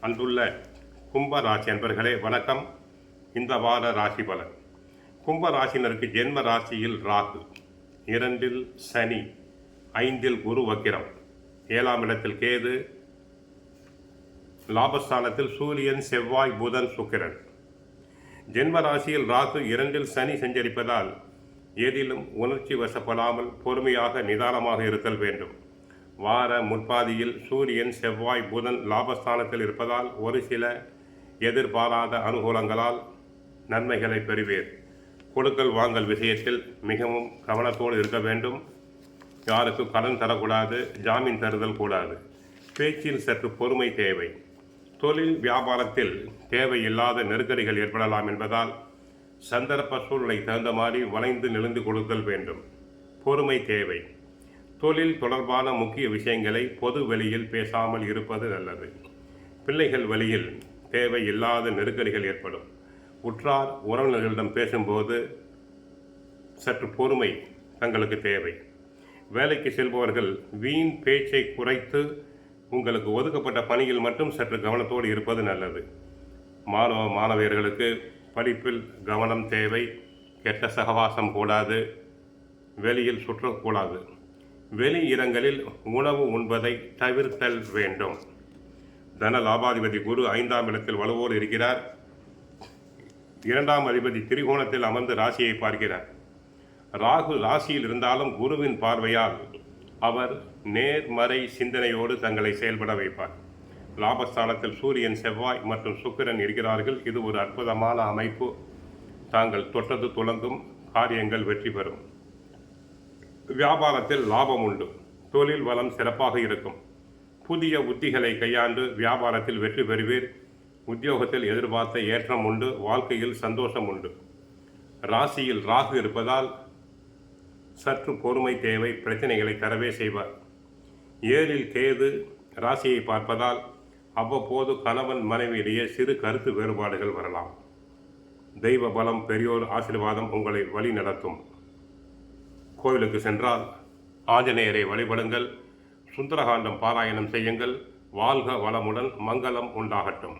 அன்புள்ள கும்ப ராசி அன்பர்களே வணக்கம். இந்த வார ராசி பலன். கும்ப ராசினருக்கு ஜென்ம ராசியில் ராகு, 2இல் சனி, 5இல் குரு வக்கிரம், 7ஆம் இடத்தில் கேது, லாபஸ்தானத்தில் சூரியன், செவ்வாய், புதன், சுக்கிரன். ஜென்ம ராசியில் ராகு 2இல் சனி சஞ்சரிப்பதால் ஏதிலும் உணர்ச்சி வசப்படாமல் பொறுமையாக நிதானமாக இருத்தல் வேண்டும். வார முற்பாதியில் சூரியன், செவ்வாய், புதன் லாபஸ்தானத்தில் இருப்பதால் ஒரு சில எதிர்பாராத அனுகூலங்களால் நன்மைகளை பெறுவீர். கொடுக்கல் வாங்கல் விஷயத்தில் மிகவும் கவனத்தோடு இருக்க வேண்டும். யாருக்கும் கடன் தரக்கூடாது, ஜாமீன் தருதல் கூடாது. பேச்சில் சற்று பொறுமை தேவை. தொழில் வியாபாரத்தில் தேவையில்லாத நெருக்கடிகள் ஏற்படலாம் என்பதால் சந்தர்ப்ப சூழ்நிலை தகுந்த மாதிரி வளைந்து நெளிந்து கொடுத்தல் வேண்டும். பொறுமை தேவை. தொழில் தொடர்பான முக்கிய விஷயங்களை பொது வெளியில் பேசாமல் இருப்பது நல்லது. பிள்ளைகள் வழியில் தேவையில்லாத நெருக்கடிகள் ஏற்படும். உற்றார் உறவினர்களிடம் பேசும்போது சற்று பொறுமை தங்களுக்கு தேவை. வேலைக்கு செல்பவர்கள் வீண் பேச்சை குறைத்து உங்களுக்கு ஒதுக்கப்பட்ட பணியில் மட்டும் சற்று கவனத்தோடு இருப்பது நல்லது. மாணவியர்களுக்கு படிப்பில் கவனம் தேவை. கெட்ட சகவாசம் கூடாது. வெளியில் சுற்றக்கூடாது. வெளி இடங்களில் உணவு உண்பதை தவிர்த்தல் வேண்டும். தன லாபாதிபதி குரு 5ஆம் இடத்தில் வலுவோடு இருக்கிறார். 2ஆம் அதிபதி திரிகோணத்தில் அமர்ந்து ராசியை பார்க்கிறார். ராகு ராசியில் இருந்தாலும் குருவின் பார்வையால் அவர் நேர்மறை சிந்தனையோடு தங்களை செயல்பட வைப்பார். லாபஸ்தானத்தில் சூரியன், செவ்வாய் மற்றும் சுக்கிரன் இருக்கிறார்கள். இது ஒரு அற்புதமான அமைப்பு. தாங்கள் தொட்டது துளங்கும். காரியங்கள் வெற்றி பெறும். வியாபாரத்தில் லாபம் உண்டு. தொழில் வளம் சிறப்பாக இருக்கும். புதிய உத்திகளை கையாண்டு வியாபாரத்தில் வெற்றி பெறுவீர். உத்தியோகத்தில் எதிர்பார்த்த ஏற்றம் உண்டு. வாழ்க்கையில் சந்தோஷம் உண்டு. ராசியில் ராகு இருப்பதால் சற்று பொறுமை தேவை. பிரச்சனைகளை தரவே செய்வார். 7இல் கேது ராசியை பார்ப்பதால் அவ்வப்போது கணவன் மனைவியிடையே சிறு கருத்து வேறுபாடுகள் வரலாம். தெய்வ பலம், பெரியோர் ஆசீர்வாதம் உங்களை வழி நடத்தும். கோவிலுக்கு சென்றால் ஆஞ்சநேயரை வழிபடுங்கள். சுந்தரகாண்டம் பாராயணம் செய்யுங்கள். வாழ்க வளமுடன், மங்களம் உண்டாகட்டும்.